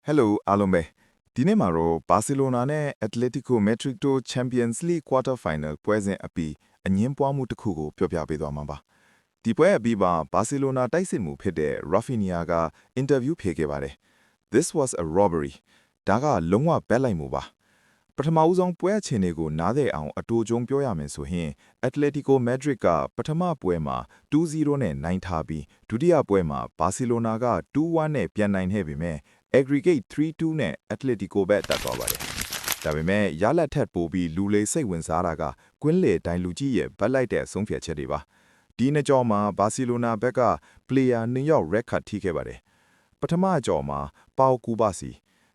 Hello အားလုံးပဲဒီနေ့မှာတော့ Barcelona နဲ့ Atletico Madrid တို့ Champions League Quarter Final ပွဲစဉ်အပြီးအငင်းပွားမှုတစ်ခုကိုပြောပြပေးသွားမှာပါဒီပွဲအပြီးမှာ Barcelona တိုက်စစ်မှုဖြစ်တဲ့ Rafinha က interview ဖြေခဲ့ပါတယ် This was a robbery ဒါကလုံးဝဘက်လိုက်မှုပါပထမဦးဆုံးပွဲအခြေအနေကိုနားတဲ့အောင်အတူကျုံပြောရမယ်ဆိုရင် Atletico Madrid ကပထမပွဲမှာ 2-0 နဲ့နိုင်ထားပြီးဒုတိယပွဲမှာ Barcelona က 2-1 နဲ့ပြန်နိုင်ခဲ့ပေမဲ့ aggregate 3-2 နဲ့ Atletico ဘက်တက်သွားပါတယ်။ဒါပေမဲ့ရလက်ထက်ပိုပြီးလူလေးစိတ်ဝင်စားတာကကွင်းလေတိုင်းလူကြီးရဲ့ဗတ်လိုက်တဲ့ဆုံးဖြတ်ချက်တွေပါ။ဒီနှစ်ကြောမှာ Barcelona ဘက်က player 2 ယောက် red card ထိခဲ့ပါတယ်။ပထမကြောမှာ Pau Cubarsí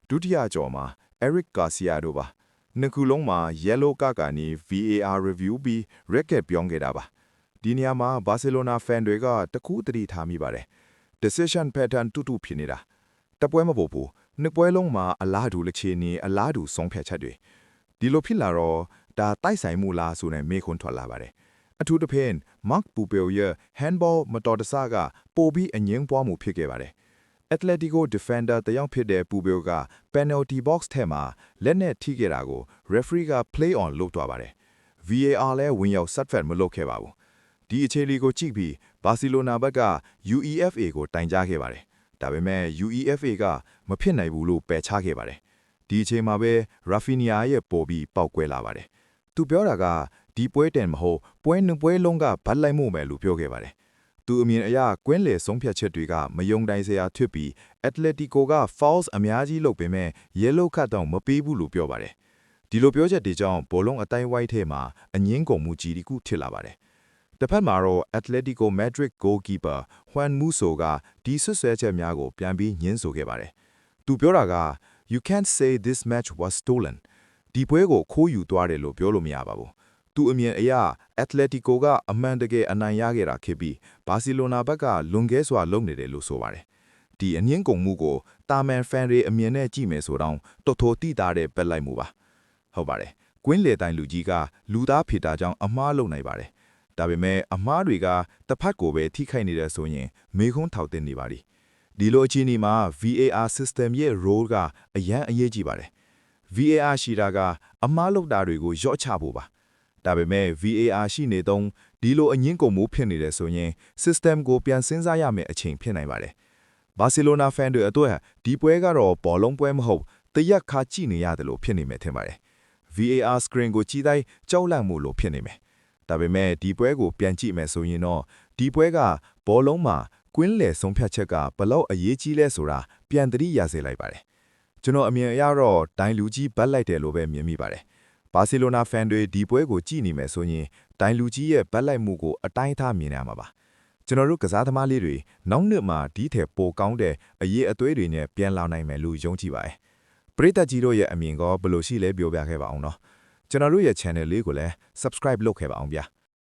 ဒုတိယကြောမှာ Eric Garcia တို့ပါ။နှစ်ခုလုံးမှာ yellow card ကနေ VAR review ပြီး red card ပြောင်းခဲ့တာပါ။ဒီနေရာမှာ Barcelona fan တွေကတခုတတိထားမိပါတယ်။ decision pattern တူတူဖြစ်နေတာတပွဲမပေါ်ဘူးနှစ်ပွဲလုံးမှာအလားတူလက်ချေနေအလားတူဆုံးဖြတ်ချက်တွေဒီလိုဖြစ်လာတော့ဒါတိုက်ဆိုင်မှုလားဆိုတဲ့မေးခွန်းထွက်လာပါတယ်အထူးသဖြင့် Marc Pupil ရဲ့ handball မတော်တဆကပိုပြီးအငင်းပွားမှုဖြစ်ခဲ့ပါတယ် Atletico defender တယောက်ဖြစ်တဲ့ Pupil က penalty box ထဲမှာလက်နဲ့ထိခဲ့တာကို referee က play on လုပ်သွားပါတယ် VAR လည်းဝင်ရောက် set မလုပ်ခဲ့ပါဘူးဒီအခြေအနေကိုကြည့်ပြီး Barcelona ဘက်က UEFA ကိုတိုင်ကြားခဲ့ပါတယ်ဒါပေမဲ့ UEFA ကမဖြစ်နိုင်ဘူးလို့ပယ်ချခဲ့ပါတယ်။ဒီအချိန်မှာပဲ Rafinha ရဲ့ပေါ်ပြီးပောက်ကွဲလာပါတယ်။သူပြောတာကဒီပွဲတင်မဟုတ်ပွဲနှစ်ပွဲလုံးကဗတ်လိုက်မှုပဲလို့ပြောခဲ့ပါတယ်။သူအမြင်အရကွင်းလေဆုံးဖြတ်ချက်တွေကမယုံတိုင်စရာဖြစ်ပြီး Atletico က fouls အများကြီးလုပ်ပေမဲ့ yellow card တော့မပေးဘူးလို့ပြောပါတယ်။ဒီလိုပြောချက်တွေကြောင့်ဘောလုံးအတိုင်းဝိုင်းထဲမှာအငင်းကုန်မှုကြီးတစ်ခုဖြစ်လာပါတယ်။တစ်ဖက်မှာတော့ Atletico Madrid goalkeeper Juan Musso ကဒီဆွဆွဲချက်များကိုပြန်ပြီးညှင်းဆိုခဲ့ပါတယ်။သူပြောတာက You can't say this match was stolen ဒီပွဲကိုခိုးယူသွားတယ်လို့ပြောလို့မရပါဘူး။သူအမြင်အရ Atletico ကအမှန်တကယ်အနိုင်ရခဲ့တာဖြစ်ပြီး Barcelona ဘက်ကလွန်ကဲစွာလုပ်နေတယ်လို့ဆိုပါတယ်။ဒီအငင်းကုန်မှုကိုတာမန် fan တွေအမြင်နဲ့ကြည့်မယ်ဆိုတော့တော်တော်တိတာတဲ့ပက်လိုက်မှုပါ။ဟုတ်ပါတယ်။ကွင်းလေတိုင်းလူကြီးကလူသားဖေတာကြောင့်အမှားလုပ်နိုင်ပါတယ်။ဒါပေမဲ့အမှားတွေကတစ်ဖက်ကိုပဲထိခိုက်နေတယ်ဆိုရင်မေခွန်းထောက်တင်နေပါသည်ဒီလိုအခြေအနေမှာ VAR system ရဲ့ role ကအရန်အရေးကြီးပါတယ် VAR ရှိတာကအမှားလုပ်တာတွေကိုရော့ချဖို့ပါဒါပေမဲ့ VAR ရှိနေတော့ဒီလိုအငင်းကုန်မှုဖြစ်နေတယ်ဆိုရင် system ကိုပြန်စဉ်းစားရမယ့်အချိန်ဖြစ်နိုင်ပါတယ် Barcelona fan တွေအတွက်ဒီပွဲကတော့ဘောလုံးပွဲမဟုတ်တရက်ခါကြည့်နေရတယ်လို့ဖြစ်နေမယ်ထင်ပါတယ် VAR screen ကိုကြည့်တိုင်းကြောက်လန့်မှုလို့ဖြစ်နေမယ်ဒါပေမဲ့ဒီပွဲကိုပြန်ကြည့်မယ်ဆိုရင်တော့ဒီပွဲကဘောလုံးမှာကွင်းလေဆုံးဖြတ်ချက်ကဘလောက်အရေးကြီးလဲဆိုတာပြန်သတိရစေလိုက်ပါတယ်ကျွန်တော်အမြင်အရတော့ဒိုင်လူကြီးဘတ်လိုက်တယ်လို့ပဲမြင်မိပါတယ်ဘာစီလိုနာဖန်တွေဒီပွဲကိုကြည့်နေမယ်ဆိုရင်ဒိုင်လူကြီးရဲ့ဘတ်လိုက်မှုကိုအတိုင်းအတာမြင်ရမှာပါကျွန်တော်တို့ကစားသမားလေးတွေနောက်နှစ်မှာဒီထက်ပိုကောင်းတဲ့အရေးအသွေးတွေနဲ့ပြန်လာနိုင်မယ်လို့ယုံကြည်ပါတယ်ပရိသတ်ကြီးတို့ရဲ့အမြင်ကဘယ်လိုရှိလဲပြောပြခဲ့ပါအောင်နော်ကျွန်တော်တို့ရဲ့ channel လေးကိုလည်း subscribe လုပ်ခဲ့ပါအောင်ဗျာ